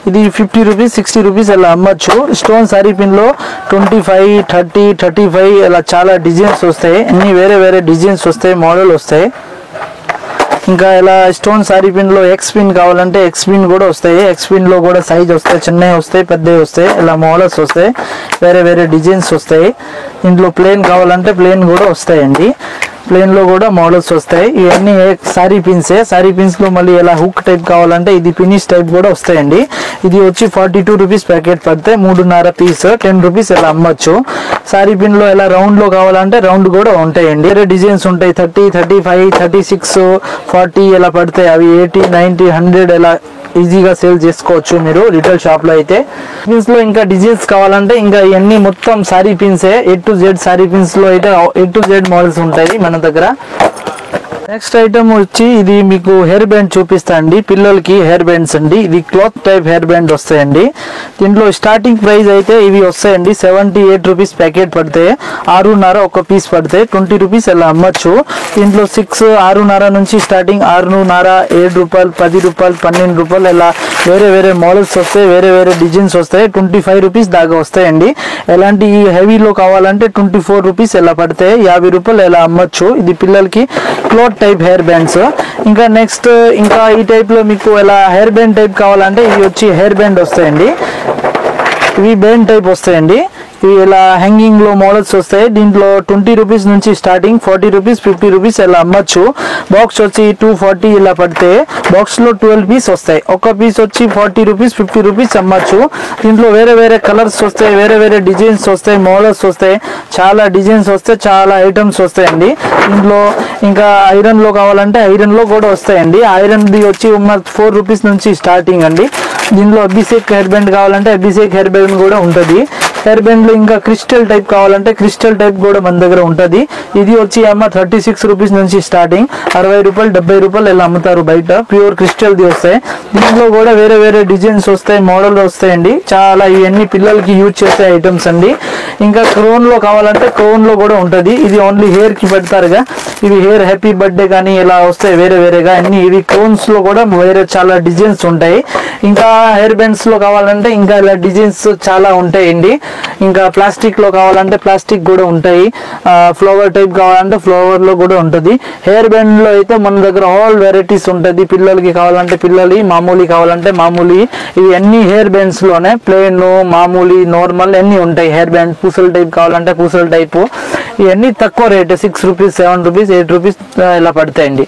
Speaker 2: ఇది 50 రూపీస్ 60 రూపీస్ అలా అమ్మచ్చు. స్టోన్ సారీ పిన్ లో 25, 30, 35 ఇలా చాలా డిజైన్స్ వస్తాయి. అన్ని వేరే వేరే డిజైన్స్ వస్తాయి, మోడల్ వస్తాయి. ఇంకా ఇలా స్టోన్ సారీ పిన్ లో ఎక్స్ పిన్ కావాలంటే ఎక్స్ పిన్ కూడా వస్తాయి. ఎక్స్ పిన్ లో కూడా సైజ్ వస్తాయి, చిన్నవి వస్తాయి, పెద్దవి వస్తాయి, ఇలా మోడల్స్ వస్తాయి, వేరే వేరే డిజైన్స్ వస్తాయి. ఇంట్లో ప్లేన్ కావాలంటే ప్లేన్ కూడా వస్తాయండి. ప్లేన్ లో కూడా మోడల్స్ వస్తాయి. ఇవన్నీ సారీ పిన్సే. సారీ పిన్స్ లో మళ్ళీ ఇలా హుక్ టైప్ కావాలంటే ఇది ఫినిష్ టైప్ కూడా వస్తాయండి. ఇది వచ్చి 42 రూపీస్ ప్యాకెట్ పడితే 3.5 పీస్ 10 రూపీస్ ఇలా అమ్మచ్చు. సారీ పిన్ లో ఇలా రౌండ్ లో కావాలంటే రౌండ్ కూడా ఉంటాయండి. వేరే డిజైన్స్ ఉంటాయి, 30, 35, 36, 40 ఇలా పడతాయి. అవి 80, 90, 100 ఇలా ఈజీగా సేల్ చేసుకోవచ్చు మీరు రిటైల్ షాప్ లో అయితే. పిన్స్ లో ఇంకా డిజైన్స్ కావాలంటే ఇంకా ఇవన్నీ మొత్తం సారీ పిన్సే. A to Z sari pins లో అయితే A to Z మోడల్స్ ఉంటాయి మన దగ్గర. నెక్స్ట్ ఐటమ్ వచ్చి ఇది మీకు హెయిర్ బ్యాండ్ చూపిస్తా అండి. పిల్లలకి హెయిర్ బ్యాండ్స్ అండి. ఇది క్లాత్ టైప్ హెయిర్ బ్యాండ్ వస్తాయండి. దీంట్లో స్టార్టింగ్ ప్రైస్ అయితే ఇవి వస్తాయండి 78 రూపీస్ ప్యాకెట్ పడితే 6.5 ఒక పీస్ పడితే 20 రూపీస్ అలా అమ్మచ్చు. దీంట్లో 6.5 నుంచి స్టార్టింగ్ 6.5, 7 రూపాయలు, 10 రూపాయలు, 12 రూపాయలు ఇలా వేరే వేరే మోడల్స్ వస్తాయి, వేరే వేరే డిజైన్స్ వస్తాయి. 25 రూపీస్ దాకా వస్తాయండి. ఎలాంటి హెవీలో కావాలంటే 24 రూపీస్ ఎలా పడితే 50 రూపాయలు ఎలా అమ్మచ్చు. ఇది పిల్లలకి క్లాత్ టైప్ హెయిర్ బ్యాండ్స్. ఇంకా నెక్స్ట్ ఇంకా ఈ టైప్ లో మీకు ఎలా హెయిర్ బ్యాండ్ టైప్ కావాలంటే ఇవి వచ్చి హెయిర్ బ్యాండ్ వస్తాయండి. ఇవి బ్యాండ్ టైప్ వస్తాయండి. ఇవి ఇలా హ్యాంగింగ్ లో మోడల్స్ వస్తాయి. దీంట్లో 20 రూపీస్ నుంచి స్టార్టింగ్ 40 రూపీస్ 50 రూపీస్ ఇలా అమ్మచ్చు. బాక్స్ వచ్చి 240 ఇలా పడితే బాక్స్ లో 12 పీస్ వస్తాయి. ఒక పీస్ వచ్చి 40 రూపీస్ 50 రూపీస్ అమ్మచ్చు. దీంట్లో వేరే వేరే కలర్స్ వస్తాయి, వేరే వేరే డిజైన్స్ వస్తాయి, మోడల్స్ వస్తాయి, చాలా డిజైన్స్ వస్తాయి, చాలా ఐటమ్స్ వస్తాయండి. దీంట్లో ఇంకా ఐరన్ లో కావాలంటే ఐరన్ లో కూడా వస్తాయండి. ఐరన్ ది వచ్చి 4 రూపీస్ నుంచి స్టార్టింగ్ అండి. దీంట్లో అభిషేక్ హెయిర్ బ్యాండ్ కావాలంటే అభిషేక్ హెయిర్ బ్యాండ్ కూడా ఉంటుంది. హెయిర్ బ్యాండ్ లో ఇంకా క్రిస్టల్ టైప్ కావాలంటే క్రిస్టల్ టైప్ కూడా మన దగ్గర ఉంటుంది. ఇది వచ్చి 36 రూపీస్ నుంచి స్టార్టింగ్ 60 రూపాయలు 70 రూపాయలు ఇలా అమ్ముతారు బయట. ప్యూర్ క్రిస్టల్ ది వస్తాయి. దీంట్లో కూడా వేరే వేరే డిజైన్స్ వస్తాయి, మోడల్ వస్తాయండి. చాలా ఇవన్నీ పిల్లలకి యూజ్ చేసే ఐటమ్స్ అండి. ఇంకా క్రోన్ లో కావాలంటే క్రోన్ లో కూడా ఉంటుంది. ఇది ఓన్లీ హెయిర్ కి పెడతారుగా. ఇవి హెయిర్ హ్యాపీ బర్త్డే కానీ ఇలా వస్తాయి వేరే వేరేగా అన్ని. ఇవి క్రోన్స్ లో కూడా వేరే చాలా డిజైన్స్ ఉంటాయి. ఇంకా హెయిర్ బ్యాండ్స్ లో కావాలంటే ఇంకా ఇలా డిజైన్స్ చాలా ఉంటాయండి. ఇంకా ప్లాస్టిక్ లో కావాలంటే ప్లాస్టిక్ కూడా ఉంటాయి. ఫ్లవర్ టైప్ కావాలంటే ఫ్లవర్ లో కూడా ఉంటుంది. హెయిర్ బ్యాండ్ లో అయితే మన దగ్గర ఆల్ వెరైటీస్ ఉంటుంది. పిల్లలకి కావాలంటే పిల్లలు, మామూలు కావాలంటే మామూలు. ఇవి అన్ని హెయిర్ బ్యాండ్స్ లోనే ప్లెయిన్, మామూలు, నార్మల్ అన్ని ఉంటాయి. హెయిర్ బ్యాండ్ పూసల టైప్ కావాలంటే పూసల టైపు. ఇవన్నీ తక్కువ రేట్ 6 రూపీస్ 7 రూపీస్ 8 రూపీస్ ఇలా పడతాయండి.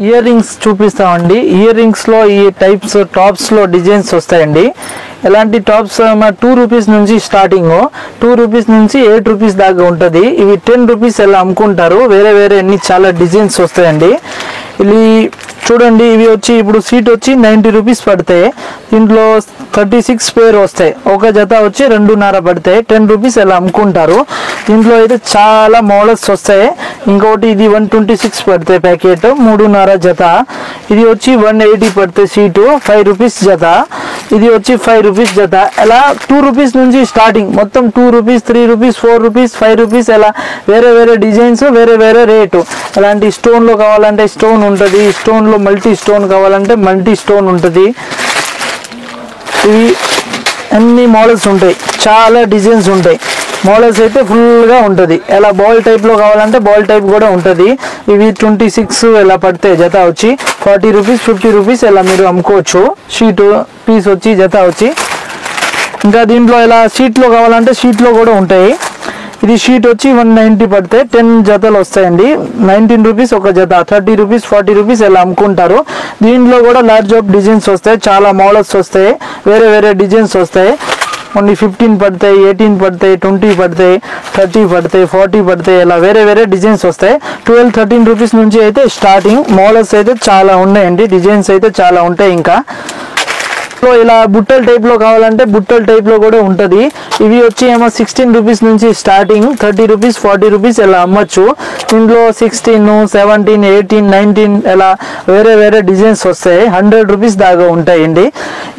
Speaker 2: ఇయర్ రింగ్స్ చూపిస్తామండి. ఇయర్ రింగ్స్ లో ఈ టైప్స్ టాప్స్ లో డిజైన్స్ వస్తాయండి. ఎలాంటి టాప్స్ 2 రూపీస్ నుంచి స్టార్టింగ్ 2 రూపీస్ నుంచి 8 రూపీస్ దాకా ఉంటుంది. ఇవి 10 రూపీస్ ఎలా అమ్ముకుంటారు. వేరే వేరే అన్ని చాలా డిజైన్స్ వస్తాయండి. ఇది చూడండి. ఇవి వచ్చి ఇప్పుడు సీట్ వచ్చి 90 రూపీస్ పడతాయి. దీంట్లో 36 పేర్ వస్తాయి. ఒక జత వచ్చి 2.5 పడతాయి. 10 రూపీస్ ఎలా అమ్ముకుంటారు. దీంట్లో అయితే చాలా మోడల్స్ వస్తాయి. ఇంకోటి ఇది 126 పడతాయి ప్యాకెట్ 3.5 జత. ఇది వచ్చి 180 పడతాయి సీటు 5 రూపీస్ జత. ఇది వచ్చి 5 రూపీస్ జత. అలా 2 రూపీస్ నుంచి స్టార్టింగ్ మొత్తం 2 రూపీస్ 3 రూపీస్ 4 రూపీస్ 5 రూపీస్ అలా వేరే వేరే డిజైన్స్ వేరే వేరే రేటు. అలాంటి స్టోన్ లో కావాలంటే స్టోన్ ఉంటుంది. స్టోన్ లో మల్టీ స్టోన్ కావాలంటే మల్టీ స్టోన్ ఉంటుంది. ఇవి అన్ని మోడల్స్ ఉంటాయి, చాలా డిజైన్స్ ఉంటాయి. మోడల్స్ అయితే ఫుల్ గా ఉంటుంది. ఎలా బాల్ టైప్ లో కావాలంటే బాల్ టైప్ కూడా ఉంటుంది. ఇవి 26 ఎలా పడతాయి జత వచ్చి 40 రూపీస్ 50 రూపీస్ ఎలా మీరు అమ్ముకోవచ్చు. షీట్ పీస్ వచ్చి జత వచ్చి. ఇంకా దీంట్లో ఎలా షీట్ లో కావాలంటే షీట్ లో కూడా ఉంటాయి. ఇది షీట్ వచ్చి 190 పడితే 10 జతలు వస్తాయండి. 19 రూపీస్ ఒక జత. 30 రూపీస్ 40 రూపీస్ ఎలా అమ్ముకుంటారు. దీంట్లో కూడా లార్జ్ ఆఫ్ డిజైన్స్ వస్తాయి, చాలా మోడల్స్ వస్తాయి, వేరే వేరే డిజైన్స్ వస్తాయి. ఓన్లీ 15 పడతాయి, 18 పడతాయి, 20 పడతాయి, 30 పడతాయి, 40 పడతాయి, ఇలా వేరే వేరే డిజైన్స్ వస్తాయి. 12-13 రూపీస్ నుంచి అయితే స్టార్టింగ్. మోడల్స్ అయితే చాలా ఉన్నాయండి, డిజైన్స్ అయితే చాలా ఉంటాయి. ఇంకా ఇలా బుట్టల టైప్ లో కావాలంటే బుట్టల టైప్ లో కూడా ఉంటది. ఇవి వచ్చి ఏమో 16 రూపీస్ నుంచి స్టార్టింగ్, 30 రూపీస్ 40 రూపీస్ ఇలా అమ్మచ్చు. దీంట్లో 16, 17, 18, 19 ఇలా వేరే వేరే డిజైన్స్ వస్తాయి. 100 రూపీస్ దాకా ఉంటాయండి.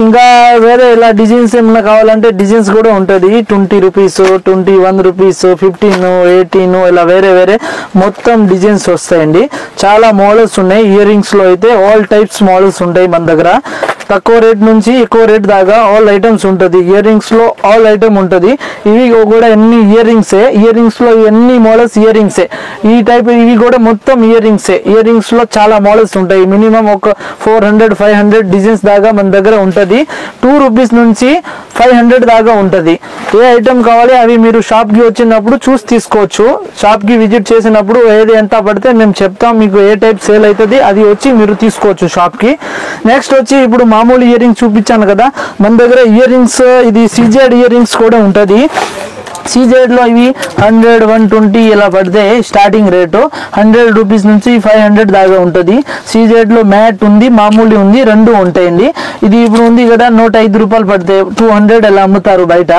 Speaker 2: ఇంకా వేరే ఇలా డిజైన్స్ ఏమైనా కావాలంటే డిజైన్స్ కూడా ఉంటుంది. 20 రూపీస్, 21 రూపీస్, 15, 18 ఇలా వేరే వేరే మొత్తం డిజైన్స్ వస్తాయండి. చాలా మోడల్స్ ఉన్నాయి. ఇయర్ రింగ్స్ లో అయితే ఆల్ టైప్స్ మోడల్స్ ఉంటాయి మన దగ్గర. తక్కువ రేట్ నుంచి ఎక్కువ రేట్ దాకా ఆల్ ఐటమ్స్ ఉంటుంది. ఇయర్ రింగ్స్ లో ఆల్ ఐటమ్ ఉంటుంది. ఇవి కూడా ఎన్ని ఇయర్ రింగ్సే. ఇయర్ రింగ్స్ లో ఎన్ని మోడల్స్ ఇయర్ రింగ్సే. ఈ టైప్ ఇవి కూడా మొత్తం ఇయర్ రింగ్సే. ఇయర్ రింగ్స్ లో చాలా మోడల్స్ ఉంటాయి. మినిమం ఒక 400-500 డిజైన్స్ దాకా మన దగ్గర ఉంటుంది. 2 రూపీస్ నుంచి 500 దాకా ఉంటుంది. ఏ ఐటమ్ కావాలి అవి మీరు షాప్ కి వచ్చినప్పుడు చూసి తీసుకోవచ్చు. షాప్ కి విజిట్ చేసినప్పుడు ఏది ఎంత పడితే మేము చెప్తాం. మీకు ఏ టైప్ సేల్ అవుతుంది అది వచ్చి మీరు తీసుకోవచ్చు షాప్ కి. నెక్స్ట్ వచ్చి ఇప్పుడు మామూలు ఇయర్ రింగ్స్ చూపించాను కదా, మన దగ్గర ఇయర్ రింగ్స్ ఇది సీజెడ్ ఇయర్ రింగ్స్ కూడా ఉంటుంది. సీజెడ్ లో ఇవి 100, 120 ఇలా పడితే స్టార్టింగ్ రేటు 100 రూపీస్ నుంచి 500 దాకా ఉంటుంది. సీజెడ్ లో మ్యాట్ ఉంది, మామూలు ఉంది, రెండు ఉంటాయండి. ఇది ఇప్పుడు ఉంది కదా 105 రూపాయలు పడితే 200 ఇలా అమ్ముతారు బయట.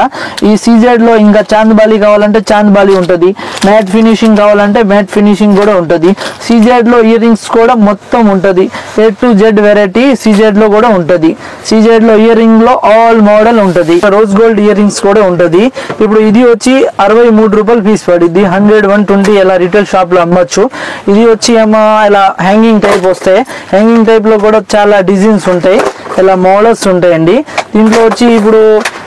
Speaker 2: ఈ సీజెడ్ లో ఇంకా చాంద్బాలి కావాలంటే చాంద్బాలి ఉంటుంది. మ్యాట్ ఫినిషింగ్ కావాలంటే మ్యాట్ ఫినిషింగ్ కూడా ఉంటుంది. సీజెడ్ లో ఇయర్ రింగ్స్ కూడా మొత్తం ఉంటుంది. A to Z variety CZ లో కూడా ఉంటుంది. సీజెడ్ లో ఇయర్ రింగ్ లో ఆల్ మోడల్ ఉంటుంది. రోజ్ గోల్డ్ ఇయర్ రింగ్స్ కూడా ఉంటుంది. ఇప్పుడు ఇది వచ్చి 63 రూపాయలు పీస్ పడిద్ది. 100, 120 ఇలా రిటైల్ షాప్ లో అమ్మచ్చు. ఇది వచ్చి ఏమో ఇలా హ్యాంగింగ్ టైప్ వస్తాయి. హ్యాంగింగ్ టైప్ లో కూడా చాలా డిజైన్స్ ఉంటాయి. ఇలా మోడల్స్ ఉంటాయండి. దీంట్లో వచ్చి ఇప్పుడు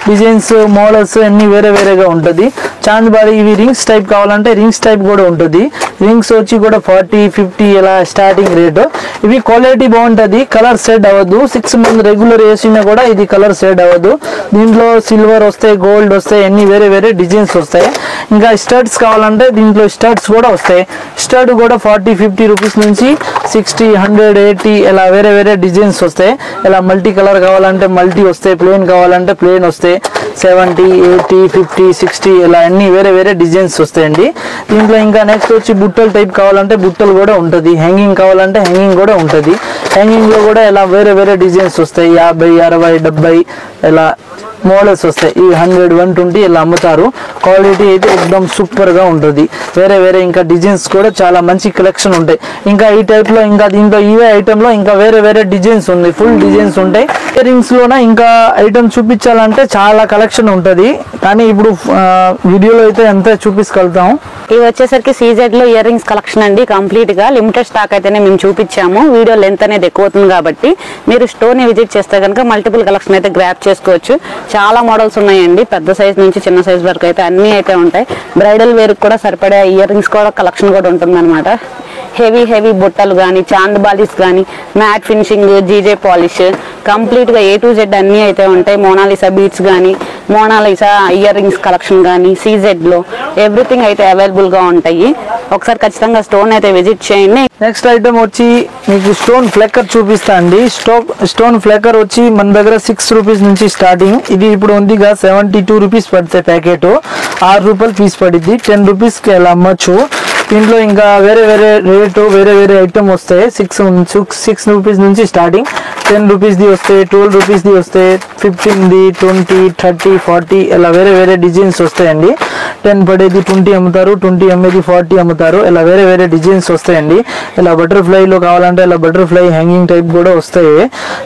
Speaker 2: డిజైన్స్ మోడల్స్ అన్ని వేరే వేరేగా ఉంటుంది. చాంద్బాలి ఇవి రింగ్స్ టైప్ కావాలంటే రింగ్స్ టైప్ కూడా ఉంటుంది. రింగ్స్ వచ్చి కూడా 40, 50 ఇలా స్టార్టింగ్ రేటు. ఇవి క్వాలిటీ బాగుంటుంది. కలర్ షేడ్ అవ్వదు. 6 మంత్ రెగ్యులర్ వేసినా కూడా ఇది కలర్ షేడ్ అవ్వదు. దీంట్లో సిల్వర్ వస్తాయి, గోల్డ్ వస్తాయి, అన్ని వేరే వేరే డిజైన్స్ వస్తాయి. ఇంకా స్టడ్స్ కావాలంటే దీంట్లో స్టడ్స్ కూడా వస్తాయి. స్టడ్ కూడా 40, 50 రూపీస్ నుంచి 60, 180 ఇలా వేరే వేరే డిజైన్స్ వస్తాయి. ఇలా మల్టీ కలర్ కావాలంటే మల్టీ వస్తాయి, ప్లేన్ కావాలంటే ప్లేన్ వస్తాయి. 70, 80, 50, 60 ఇలా అన్ని వేరే వేరే డిజైన్స్ వస్తాయండి. దీంట్లో ఇంకా నెక్స్ట్ వచ్చి బుట్టలు టైప్ కావాలంటే బుట్టలు కూడా ఉంటుంది. హ్యాంగింగ్ కావాలంటే హ్యాంగింగ్ కూడా ఉంటుంది. హ్యాంగింగ్ లో కూడా ఇలా వేరే వేరే డిజైన్స్ వస్తాయి. 50, 60, 70 ఇలా మోడల్స్ వస్తాయి. ఈ 100, 120 ఇలా అమ్ముతారు. క్వాలిటీ అయితే ఎక్దమ్ సూపర్ గా ఉంటుంది. వేరే వేరే ఇంకా డిజైన్స్ కూడా చాలా మంచి కలెక్షన్ ఉంటాయి. ఇంకా ఈ టైప్ లో ఇంకా దీంట్లో ఇవే ఐటమ్ లో ఇంకా వేరే వేరే డిజైన్స్ ఉంది. ఫుల్ డిజైన్స్ ఉంటాయి. ఇయర్ రింగ్స్ లోన ఇంకా ఐటమ్ చూపించాలంటే చాలా కలెక్షన్ ఉంటది. కానీ ఇప్పుడు వీడియోలో అయితే ఎంత చూపించగలుగుతాం.
Speaker 1: ఇవి వచ్చేసరికి సీజెడ్ లో ఇయర్ రింగ్స్ కలెక్షన్ అండి. కంప్లీట్ గా లిమిటెడ్ స్టాక్ అయితేనే మేము చూపించాము. వీడియో లెంత్ అనేది ఎక్కువ అవుతుంది కాబట్టి మీరు స్టోర్ ని విజిట్ చేస్తే కనుక మల్టిపుల్ కలెక్షన్ అయితే గ్రాప్ చేసుకోవచ్చు. చాలా మోడల్స్ ఉన్నాయండి. పెద్ద సైజ్ నుంచి చిన్న సైజ్ వరకు అయితే అన్ని అయితే ఉంటాయి. బ్రైడల్ వేర్ కూడా సరిపడే ఇయర్ రింగ్స్ కూడా కలెక్షన్ కూడా ఉంటుంది అనమాట. హెవీ బుట్టలు కానీ, చాంద్బాలీస్ కానీ, matte finishing, GJ polish, complete గా A to Z అన్ని అయితే ఉంటాయి. మోనాలిసా బీట్స్ కానీ, మోనాలిసా ఇయర్ రింగ్స్ కలెక్షన్ కానీ సీజెడ్ లో ఎవ్రీథింగ్ అయితే అవైలబుల్ గా ఉంటాయి. ఒకసారి ఖచ్చితంగా స్టోన్ అయితే విజిట్ చేయండి.
Speaker 2: నెక్స్ట్ ఐటమ్ వచ్చి మీకు స్టోన్ ఫ్లెక్కర్ చూపిస్తా అండి. స్టోన్ ఫ్లెక్కర్ వచ్చి మన దగ్గర 6 రూపీస్ నుంచి స్టార్టింగ్. ఇది ఇప్పుడు ఉందిగా 72 రూపీస్ పడితే ప్యాకెట్ 6 రూపాయలు పీస్ పడిద్ది. 10 రూపీస్ కి అలా అమ్మచ్చు. దీంట్లో ఇంకా వేరే వేరే రేటు వేరే వేరే ఐటమ్ వస్తాయి. 6 రూపీస్ నుంచి స్టార్టింగ్. 10 రూపీస్ ది వస్తాయి, 12 రూపీస్ ది వస్తాయి, 15ది, 20, 30, 40 ఇలా వేరే వేరే డిజైన్స్ వస్తాయండి. 10 పడేది 20 అమ్ముతారు, 20 అమ్మేది 40 అమ్ముతారు. ఇలా వేరే వేరే డిజైన్స్ వస్తాయండి. ఇలా బటర్ఫ్లై లో కావాలంటే ఇలా బటర్ఫ్లై హ్యాంగింగ్ టైప్ కూడా వస్తాయి.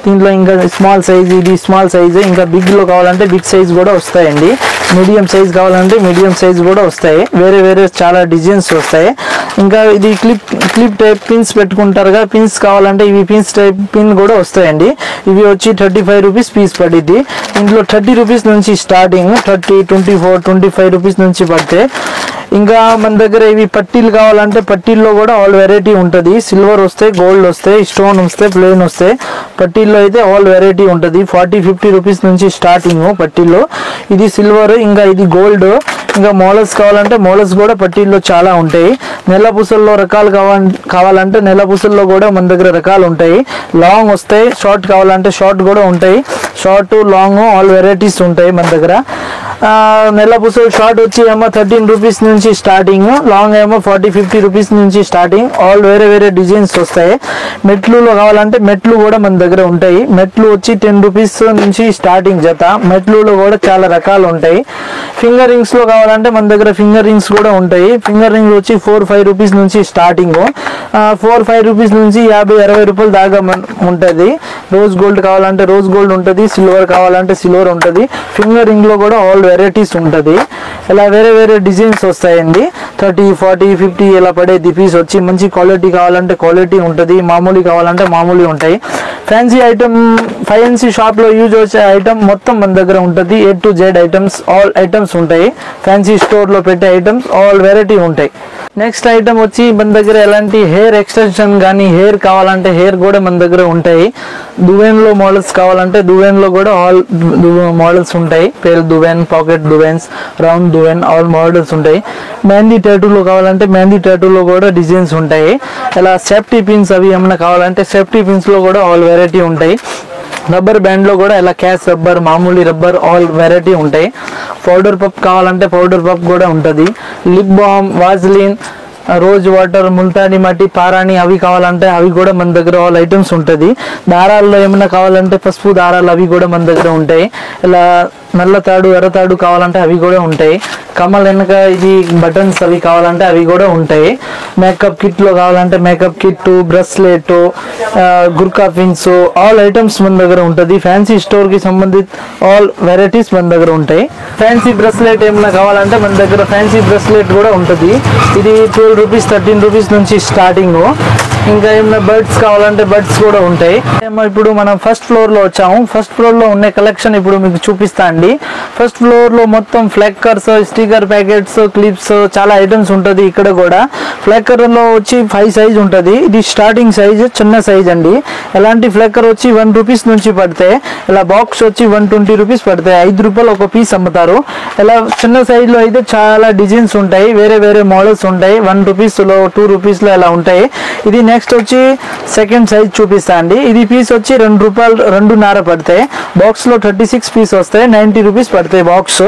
Speaker 2: దీంట్లో ఇంకా స్మాల్ సైజ్, ఇది స్మాల్ సైజ్. ఇంకా బిగ్ లో కావాలంటే బిగ్ సైజ్ కూడా వస్తాయండి. మీడియం సైజ్ కావాలంటే మీడియం సైజ్ కూడా వస్తాయి. వేరే వేరే చాలా డిజైన్స్ వస్తాయి. ఇంకా ఇది క్లిప్ టైప్ పిన్స్ పెట్టుకుంటారుగా, పిన్స్ కావాలంటే ఇవి పిన్స్ టైప్ పిన్ కూడా వస్తాయండి. ఇవి వచ్చి 35 రూపీస్ పీస్ పడిద్ది. ఇందులో 30 రూపీస్ నుంచి స్టార్టింగ్. 30, 24, 25 రూపీస్ నుంచి పడతాయి. ఇంకా మన దగ్గర ఇవి పట్టీలు కావాలంటే పట్టీల్లో కూడా ఆల్ వెరైటీ ఉంటుంది. సిల్వర్ వస్తాయి, గోల్డ్ వస్తాయి, స్టోన్ వస్తాయి, ప్లెయిన్ వస్తాయి. పట్టీల్లో అయితే ఆల్ వెరైటీ ఉంటుంది. 40, 50 రూపీస్ నుంచి స్టార్టింగ్ పట్టీల్లో. ఇది సిల్వర్, ఇంకా ఇది గోల్డ్. ఇంకా మోడల్స్ కావాలంటే మోడల్స్ కూడా పట్టీల్లో చాలా ఉంటాయి. నెల పూసల్లో రకాలు కావాలంటే నెల పూసల్లో కూడా మన దగ్గర రకాలు ఉంటాయి. లాంగ్ వస్తాయి, షార్ట్ కావాలంటే షార్ట్ కూడా ఉంటాయి. షార్ట్, లాంగ్ ఆల్ వెరైటీస్ ఉంటాయి మన దగ్గర. నెల పూసలు షార్ట్ వచ్చి ఏమో 13 రూపీస్ నుంచి స్టార్టింగ్, లాంగ్ ఏమో 40-50 రూపీస్ నుంచి స్టార్టింగ్. ఆల్ వేరే వేరే డిజైన్స్ వస్తాయి. మెట్లులో కావాలంటే మెట్లు కూడా మన దగ్గర ఉంటాయి. మెట్లు వచ్చి 10 రూపీస్ నుంచి స్టార్టింగ్ జత. మెట్లులో కూడా చాలా రకాలు ఉంటాయి. ఫింగర్ రింగ్స్ లో కావాలంటే మన దగ్గర ఫింగర్ రింగ్స్ కూడా ఉంటాయి. ఫింగర్ రింగ్స్ వచ్చి 4-5 రూపీస్ నుంచి స్టార్టింగ్. 4-5 రూపీస్ నుంచి 50-60 రూపాయలు దాకా ఉంటుంది. రోజ్ గోల్డ్ కావాలంటే రోజ్ గోల్డ్ ఉంటుంది. సిల్వర్ కావాలంటే సిల్వర్ ఉంటుంది. ఫింగర్ రింగ్ లో కూడా ఆల్ వెరైటీస్ ఉంటుంది. ఇలా వేరే వేరే డిజైన్స్ వస్తాయండి. 30, 40, 50 ఇలా పడేది పీస్ వచ్చి. మంచి క్వాలిటీ కావాలంటే క్వాలిటీ ఉంటుంది, మామూలు కావాలంటే మామూలు ఉంటాయి. ఫ్యాన్సీ ఐటమ్ ఫ్యాన్సీ షాప్ లో యూజ్ వచ్చే ఐటమ్ మొత్తం మన దగ్గర ఉంటుంది. A to Z items all items ఉంటాయి. ఫ్యాన్సీ స్టోర్ లో పెట్టే ఐటమ్స్ ఆల్ వెరైటీ ఉంటాయి. నెక్స్ట్ ఐటమ్ వచ్చి మన దగ్గర ఎలాంటి హెయిర్ ఎక్స్టెన్షన్ కానీ హెయిర్ కావాలంటే హెయిర్ కూడా మన దగ్గర ఉంటాయి. దువెన్ లో మోడల్స్ కావాలంటే దువెన్ లో కూడా ఆల్ మోడల్స్ ఉంటాయి. పేల్ దువెన్, పాకెట్ దువెన్స్, రౌండ్ దువెన్ ఆల్ మోడల్స్ ఉంటాయి. మెహందీ టాటూలో కావాలంటే మెహందీ టాటూలో కూడా డిజైన్స్ ఉంటాయి. ఇలా సేఫ్టీ పిన్స్ అవి ఏమైనా కావాలంటే సేఫ్టీ పిన్స్ లో కూడా ఆల్ వెరైటీ ఉంటాయి. రబ్బర్ బ్యాండ్ లో కూడా ఇలా క్యాష్ రబ్బర్, మామూలు రబ్బర్ ఆల్ వెరైటీ ఉంటాయి. పౌడర్ పప్ కావాలంటే పౌడర్ పప్ కూడా ఉంటుంది. Lip balm, Vaseline, rose water, Multani మట్టి, పారాణి అవి కావాలంటే అవి కూడా మన దగ్గర ఆల్ ఐటమ్స్ ఉంటుంది. దారాల్లో ఏమైనా కావాలంటే పసుపు దారాలు అవి కూడా మన దగ్గర ఉంటాయి. ఇలా నల్ల తాడు, ఎర్ర తాడు కావాలంటే అవి కూడా ఉంటాయి. కమల్ వెనక ఇది బటన్స్ అవి కావాలంటే అవి కూడా ఉంటాయి. మేకప్ కిట్ లో కావాలంటే makeup kit, bracelet, Gurkha pins all items మన దగ్గర ఉంటుంది. ఫ్యాన్సీ స్టోర్ కి సంబంధించి ఆల్ వెరైటీస్ మన దగ్గర ఉంటాయి. ఫ్యాన్సీ బ్రెస్లెట్ ఏమైనా కావాలంటే మన దగ్గర ఫ్యాన్సీ బ్రెస్లెట్ కూడా ఉంటుంది. ఇది 12 రూపీస్ 13 రూపీస్ నుంచి స్టార్టింగ్. ఇంకా ఏమైనా బర్డ్స్ కావాలంటే బర్డ్స్ కూడా ఉంటాయి. ఇప్పుడు మనం ఫస్ట్ ఫ్లోర్ లో వచ్చాము. ఫస్ట్ ఫ్లోర్ లో ఉన్న కలెక్షన్ ఇప్పుడు మీకు చూపిస్తా అండి. ఫస్ట్ ఫ్లోర్ లో మొత్తం ఫ్లెక్కర్స్, స్టిక్కర్ ప్యాకెట్స్, క్లిప్స్ చాలా ఐటమ్స్ ఉంటుంది. ఇక్కడ కూడా ఫ్లెక్కర్ లో వచ్చి 5 సైజ్ ఉంటుంది. ఇది స్టార్టింగ్ సైజ్ చిన్న సైజ్ అండి. ఎలాంటి ఫ్లెక్కర్ వచ్చి 1 రూపీస్ నుంచి పడతాయి. ఇలా బాక్స్ వచ్చి 120 రూపీస్ పడతాయి. 5 రూపాయలు ఒక పీస్ అమ్ముతారు. ఇలా చిన్న సైజ్ లో అయితే చాలా డిజైన్స్ ఉంటాయి, వేరే వేరే మోడల్స్ ఉంటాయి. 1 రూపీస్ లో 2 రూపీస్ లో ఇలా ఉంటాయి. ఇది నెక్స్ట్ వచ్చి సెకండ్ సైజ్ చూపిస్తా అండి. ఇది పీస్ వచ్చి 2 రూపాయలు 2.5 పడతాయి. బాక్స్ లో 36 పీస్ వస్తాయి. 90 రూపీస్ పడతాయి బాక్స్.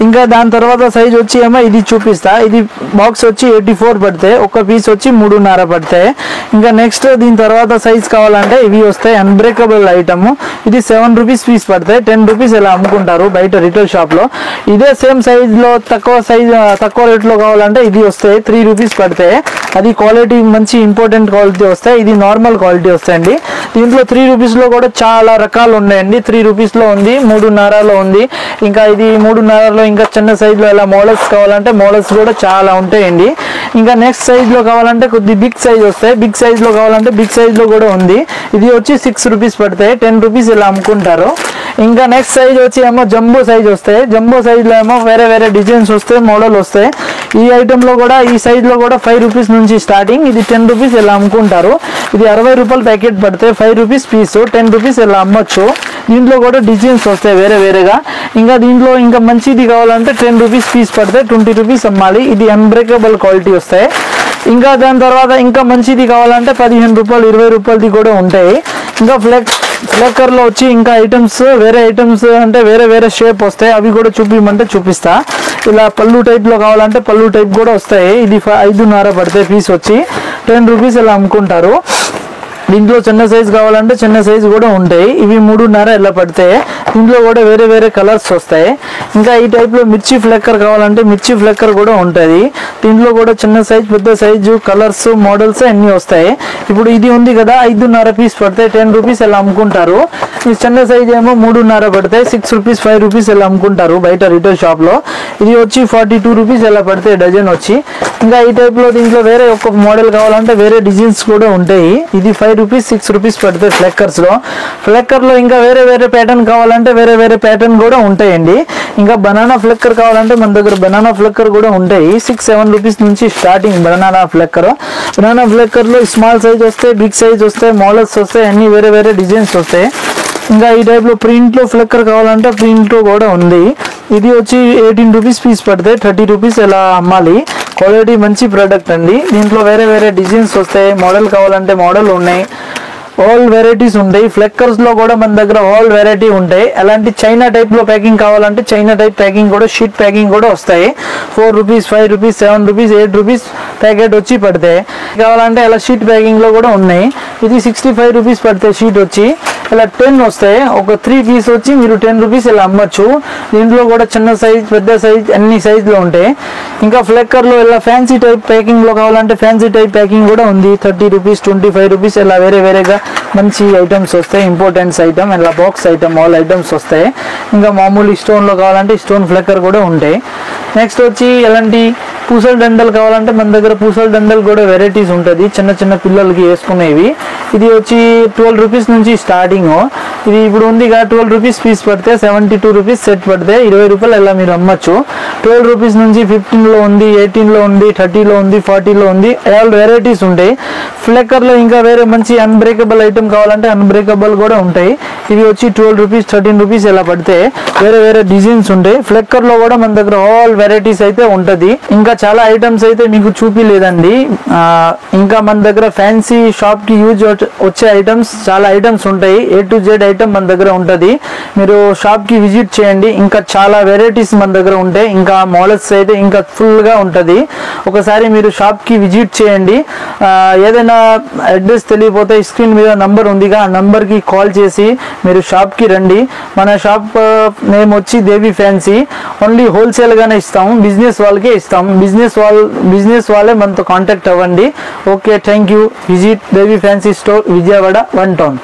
Speaker 2: ఇంకా దాని తర్వాత సైజ్ వచ్చి ఏమో ఇది చూపిస్తా. ఇది బాక్స్ వచ్చి 84 పడతాయి. ఒక పీస్ వచ్చి 3.5 పడతాయి. ఇంకా నెక్స్ట్ దీని తర్వాత సైజ్ కావాలంటే ఇవి వస్తాయి. Unbreakable item. ఇది 7 రూపీస్ పీస్ పడతాయి. 10 రూపీస్ ఇలా అమ్ముకుంటారు బయట రిటైల్ షాప్ లో. ఇదే సేమ్ సైజ్ లో తక్కువ రేట్ లో కావాలంటే ఇది వస్తాయి. 3 రూపీస్ పడతాయి. అది క్వాలిటీ మంచి ఇంపార్టెంట్ క్వాలిటీ వస్తాయి. ఇది నార్మల్ క్వాలిటీ వస్తాయండి. దీంట్లో 3 రూపీస్ లో కూడా చాలా రకాలు ఉన్నాయండి. 3 రూపీస్ లో ఉంది, 3.5లో ఉంది. ఇంకా ఇది 3.5లో ఇంకా చిన్న సైజ్ లో ఇలా మోడల్స్ కావాలంటే మోడల్స్ కూడా చాలా ఉంటాయండి. ఇంకా నెక్స్ట్ సైజ్ లో కావాలంటే కొద్ది బిగ్ సైజ్ వస్తాయి. బిగ్ సైజ్ లో కావాలంటే బిగ్ సైజ్ లో కూడా ఉంది. ఇది వచ్చి 6 రూపీస్ పడతాయి. 10 రూపీస్ ఇలా అమ్ముకుంటారు. ఇంకా నెక్స్ట్ సైజ్ వచ్చి ఏమో జంబో సైజ్ వస్తాయి. జంబో సైజ్ లో ఏమో వేరే వేరే డిజైన్స్ వస్తాయి, మోడల్ వస్తాయి. ఈ ఐటమ్ లో కూడా ఈ సైజ్ లో కూడా 5 రూపీస్ నుంచి స్టార్టింగ్. ఇది 10 రూపీస్ ఇలా అమ్ముకుంటారు. ఇది 60 రూపాయలు ప్యాకెట్ పడతాయి. 5 రూపీస్ పీస్, 10 రూపీస్ ఇలా అమ్మొచ్చు. దీంట్లో కూడా డిజైన్స్ వస్తాయి వేరే వేరేగా. ఇంకా దీంట్లో ఇంకా మంచిది కావాలంటే 10 రూపీస్ పీస్ పడితే 20 రూపీస్ అమ్మాలి. ఇది అన్బ్రేకబుల్ క్వాలిటీ వస్తాయి. ఇంకా దాని తర్వాత ఇంకా మంచిది కావాలంటే 15 రూపాయలు 20 రూపాయలది కూడా ఉంటాయి. ఇంకా ఫ్లెక్కర్ లో వచ్చి ఇంకా ఐటమ్స్ వేరే ఐటమ్స్ అంటే వేరే వేరే షేప్ వస్తాయి. అవి కూడా చూపిమంటే చూపిస్తా. ఇలా పళ్ళు టైప్ లో కావాలంటే పళ్ళు టైప్ కూడా వస్తాయి. ఇది 5.5 పడతాయి పీస్ వచ్చి 10 రూపీస్ ఇలా అమ్ముకుంటారు. దీంట్లో చిన్న సైజ్ కావాలంటే చిన్న సైజ్ కూడా ఉంటాయి. ఇవి 3.5 ఇలా పడతాయి. దీంట్లో కూడా వేరే వేరే కలర్స్ వస్తాయి. ఇంకా ఈ టైప్ లో మిర్చి ఫ్లెక్కర్ కావాలంటే మిర్చి ఫ్లెక్కర్ కూడా ఉంటుంది. దీంట్లో కూడా చిన్న సైజ్, పెద్ద సైజు, కలర్స్, మోడల్స్ అన్ని వస్తాయి. ఇప్పుడు ఇది ఉంది కదా 5.5 పీస్ పడతాయి. 10 రూపీస్ ఇలా అమ్ముకుంటారు. ఈ చిన్న సైజ్ ఏమో 3.5 పడతాయి. 6 రూపీస్ 5 రూపీస్ ఇలా అమ్ముకుంటారు బయట రిటైల్ షాప్ లో. ఇది వచ్చి 42 రూపీస్ ఇలా పడతాయి డజన్ వచ్చి. ఇంకా ఈ టైప్ లో దీంట్లో వేరే ఒక మోడల్ కావాలంటే వేరే డిజైన్స్ కూడా ఉంటాయి. ఇది 5 రూపీస్ 6 రూపీస్ పడతాయి ఫ్లెక్కర్స్ లో. ఫ్లెక్కర్ లో ఇంకా వేరే వేరే ప్యాటర్న్ కావాలంటే వేరే వేరే ప్యాటర్న్ కూడా ఉంటాయండి. ఇంకా బనానా ఫ్లెక్కర్ కావాలంటే మన దగ్గర బనానా ఫ్లెక్కర్ కూడా ఉంటాయి. 6-7 రూపీస్ నుంచి స్టార్టింగ్ బనానా ఫ్లెక్కర్. బనానా ఫ్లెక్కర్ లో స్మాల్ సైజ్ వస్తాయి, బిగ్ సైజ్ వస్తాయి, మోడల్స్ వస్తాయి, అన్ని వేరే వేరే డిజైన్స్ వస్తాయి. ఇంకా ఈ టైప్ లో ప్రింట్ లో ఫ్లెక్కర్ కావాలంటే ప్రింట్ లో కూడా ఉంది. ఇది వచ్చి 18 రూపీస్ పీస్ పడతాయి. 30 రూపీస్ ఇలా అమ్మాలి. క్వాలిటీ మంచి ప్రోడక్ట్ అండి. దీంట్లో వేరే వేరే డిజైన్స్ వస్తాయి. మోడల్ కావాలంటే మోడల్ ఉన్నాయి. ఆల్ వెరైటీస్ ఉంటాయి. ఫ్లెక్కర్స్ లో కూడా మన దగ్గర ఆల్ వెరైటీ ఉంటాయి. అలాంటి చైనా టైప్ లో ప్యాకింగ్ కావాలంటే చైనా టైప్ ప్యాకింగ్ కూడా, షీట్ ప్యాకింగ్ కూడా వస్తాయి. 4 rupees, 5 rupees, 7 rupees, 8 rupees packet వచ్చి పడతాయి. కావాలంటే అలా షీట్ ప్యాకింగ్ లో కూడా ఉన్నాయి. ఇది 65 రూపీస్ పడతాయి షీట్ వచ్చి. ఇలా 10 వస్తాయి. ఒక 3 పీస్ వచ్చి మీరు 10 రూపీస్ ఇలా అమ్మచ్చు. దీంట్లో కూడా చిన్న సైజ్, పెద్ద సైజ్, అన్ని సైజ్ లో ఉంటాయి. ఇంకా ఫ్లెక్కర్ లో ఇలా ఫ్యాన్సీ టైప్ ప్యాకింగ్ లో కావాలంటే ఫ్యాన్సీ టైప్ ప్యాకింగ్ కూడా ఉంది. 30 రూపీస్, 25 రూపీస్ ఇలా వేరే వేరేగా మంచి ఐటమ్స్ వస్తాయి. ఇంపార్టెంట్స్ ఐటమ్, ఇలా బాక్స్ ఐటమ్, ఆల్ ఐటమ్స్ వస్తాయి. ఇంకా మామూలు స్టోన్ లో కావాలంటే స్టోన్ ఫ్లెక్కర్ కూడా ఉంటాయి. నెక్స్ట్ వచ్చి ఎలాంటి పూసల దండలు కావాలంటే మన దగ్గర పూసల దండలు కూడా వెరైటీస్ ఉంటుంది. చిన్న చిన్న పిల్లలకి వేసుకునేవి. ఇది వచ్చి 12 రూపీస్ నుంచి స్టార్టింగ్. ఇది ఇప్పుడు ఉంది 12 రూపీస్ పీస్ పడితే 72 రూపీస్ సెట్ పడితే 20 రూపాయలు ఇలా మీరు అమ్మచ్చు. 12 రూపీస్ నుంచి 15 లో ఉంది, 18 లో ఉంది, 30 లో ఉంది, 40 లో ఉంది. ఆల్ వెరైటీస్ ఉంటాయి. ఫ్లెక్కర్ లో ఇంకా వేరే మంచి అన్బ్రేకబుల్ ఐటమ్ కావాలంటే అన్బ్రేకబుల్ కూడా ఉంటాయి. ఇవి వచ్చి 12 రూపీస్, 13 రూపీస్ ఇలా పడితే వేరే వేరే డిజైన్స్ ఉంటాయి. ఫ్లెక్కర్ లో కూడా మన దగ్గర ఆల్ వెరైటీస్ అయితే ఉంటది. ఇంకా చాలా ఐటమ్స్ అయితే మీకు చూపిలేదండి. ఇంకా మన దగ్గర ఫ్యాన్సీ షాప్ కి యూజ్ వచ్చే ఐటమ్స్ చాలా ఐటమ్స్ ఉంటాయి. A to Z ఐటమ్ మన దగ్గర ఉంటది. మీరు షాప్ కి విజిట్ చేయండి. ఇంకా చాలా వెరైటీస్ మన దగ్గర ఉంటాయి. ఇంకా మోడల్స్ అయితే ఇంకా ఫుల్ గా ఉంటది. ఒకసారి మీరు షాప్ కి విజిట్ చేయండి. ఏదైనా అడ్రస్ తెలియపోతే స్క్రీన్ మీద నంబర్ ఉందిగా, ఆ నంబర్ కి కాల్ చేసి మీరు షాప్ కి రండి. మన షాప్ నేమ్ వచ్చి దేవి ఫ్యాన్సీ. ఓన్లీ హోల్సేల్ గానే ఇస్తాము, బిజినెస్ వాళ్ళకే ఇస్తాము. బిజినెస్ వాళ్ళే మనతో కాంటాక్ట్ అవ్వండి. Okay, thank you. Visit Devi fancy store, Vijayawada, 1 town.